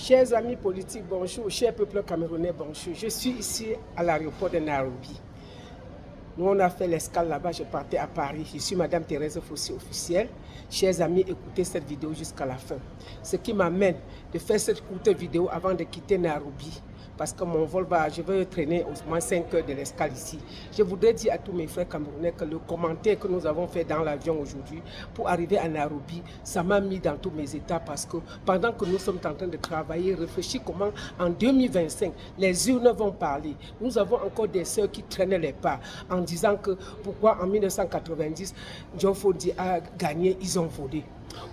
Chers amis politiques, bonjour. Chers peuple camerounais, bonjour. Je suis ici à l'aéroport de Nairobi. Nous, on a fait l'escale là-bas, je partais à Paris. Je suis Madame Thérèse Fossé officielle. Chers amis, écoutez cette vidéo jusqu'à la fin. Ce qui m'amène de faire cette courte vidéo avant de quitter Nairobi. Parce que mon vol va, je vais traîner au moins 5 heures de l'escale ici. Je voudrais dire à tous mes frères camerounais que le commentaire que nous avons fait dans l'avion aujourd'hui pour arriver à Nairobi, ça m'a mis dans tous mes états parce que pendant que nous sommes en train de travailler, réfléchir comment en 2025 les urnes vont parler. Nous avons encore des sœurs qui traînent les pas en disant que pourquoi en 1990 John Fodi a gagné, ils ont volé.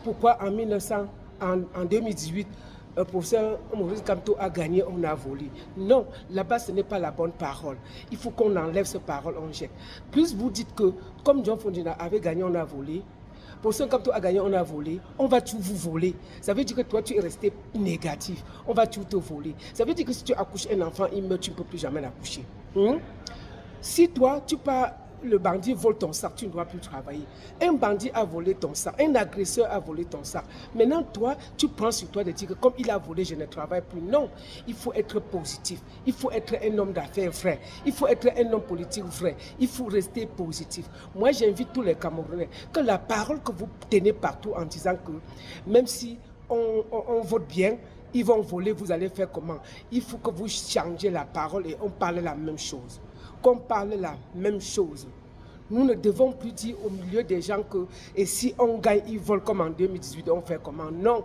Pourquoi en 2018 le professeur Maurice Kamto a gagné, on a volé. Non, là-bas, ce n'est pas la bonne parole. Il faut qu'on enlève cette parole, on jette. Plus vous dites que, comme John Fondina avait gagné, on a volé. Professeur Kamto a gagné, on a volé. On va tout vous voler. Ça veut dire que toi, tu es resté négatif. On va tout te voler. Ça veut dire que si tu accouches un enfant, il meurt, tu ne peux plus jamais l'accoucher. Si toi, tu pars... Le bandit vole ton sac, tu ne dois plus travailler. Un bandit a volé ton sac, un agresseur a volé ton sac. Maintenant, toi, tu prends sur toi de dire que comme il a volé, je ne travaille plus. Non, il faut être positif. Il faut être un homme d'affaires vrai. Il faut être un homme politique vrai. Il faut rester positif. Moi, j'invite tous les Camerounais que la parole que vous tenez partout en disant que même si on vote bien, ils vont voler, vous allez faire comment? Il faut que vous changiez la parole et on parle la même chose. Qu'on parle la même chose. Nous ne devons plus dire au milieu des gens que et si on gagne, ils volent comme en 2018, on fait comment? Non,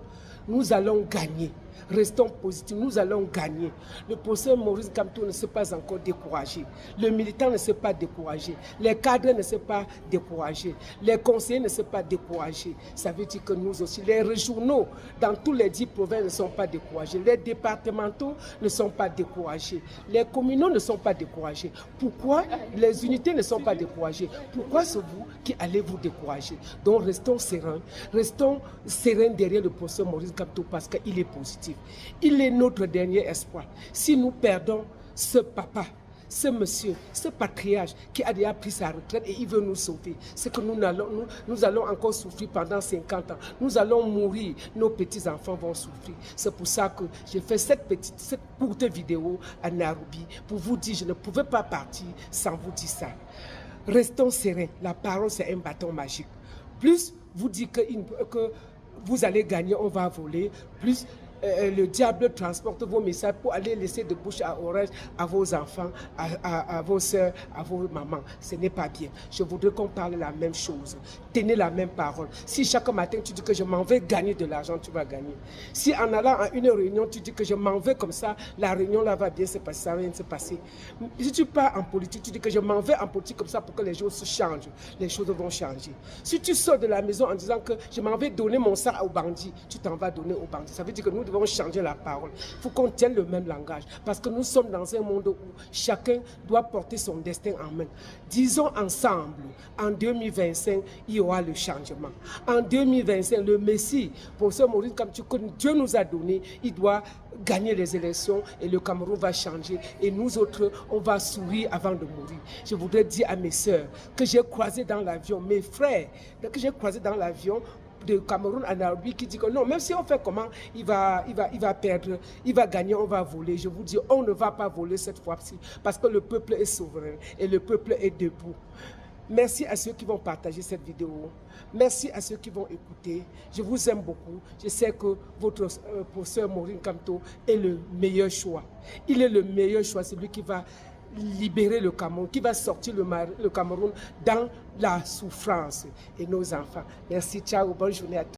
nous allons gagner. Restons positifs, nous allons gagner. Le professeur Maurice Kamto ne s'est pas encore découragé. Le militant ne s'est pas découragé. Les cadres ne s'est pas découragés. Les conseillers ne s'est pas découragés. Ça veut dire que nous aussi, les régionaux dans tous les 10 provinces ne sont pas découragés. Les départementaux ne sont pas découragés. Les communaux ne sont pas découragés. Pourquoi les unités ne sont pas découragées? Pourquoi c'est vous qui allez vous décourager? Donc restons sereins derrière le professeur Maurice Kamto parce qu'il est positif. Il est notre dernier espoir. Si nous perdons ce papa, ce monsieur, ce patriarche qui a déjà pris sa retraite et il veut nous sauver, c'est que nous allons encore souffrir pendant 50 ans. Nous allons mourir, nos petits-enfants vont souffrir. C'est pour ça que j'ai fait cette courte vidéo à Nairobi pour vous dire, je ne pouvais pas partir sans vous dire ça. Restons sereins, la parole c'est un bâton magique. Plus vous dites que vous allez gagner, on va voler, plus le diable transporte vos messages pour aller laisser de bouche à oreille à vos enfants, à vos soeurs, à vos mamans. Ce n'est pas bien. Je voudrais qu'on parle la même chose. Tenez la même parole. Si chaque matin tu dis que je m'en vais gagner de l'argent, tu vas gagner. Si en allant à une réunion, tu dis que je m'en vais comme ça, la réunion là va bien se passer, ça va bien se passer. Si tu pars en politique, tu dis que je m'en vais en politique comme ça pour que les choses se changent. Les choses vont changer. Si tu sors de la maison en disant que je m'en vais donner mon sac aux bandits, tu t'en vas donner aux bandits. Ça veut dire que nous devons changer la parole. Il faut qu'on tienne le même langage. Parce que nous sommes dans un monde où chacun doit porter son destin en main. Disons ensemble, en 2025, il y aura le changement. En 2025, le Messie, pour ce Maurice Kamto, que Dieu nous a donné, il doit gagner les élections et le Cameroun va changer. Et nous autres, on va sourire avant de mourir. Je voudrais dire à mes sœurs que j'ai croisé dans l'avion, mes frères, que j'ai croisé dans l'avion, de Cameroun à Nairobi qui dit que non, même si on fait comment, il va perdre, il va gagner, on va voler. Je vous dis, on ne va pas voler cette fois-ci parce que le peuple est souverain et le peuple est debout. Merci à ceux qui vont partager cette vidéo. Merci à ceux qui vont écouter. Je vous aime beaucoup. Je sais que votre professeur Maurice Kamto est le meilleur choix. Il est le meilleur choix, celui qui va libérer le Cameroun, qui va sortir le Cameroun dans la souffrance et nos enfants. Merci, ciao, bonne journée à tous.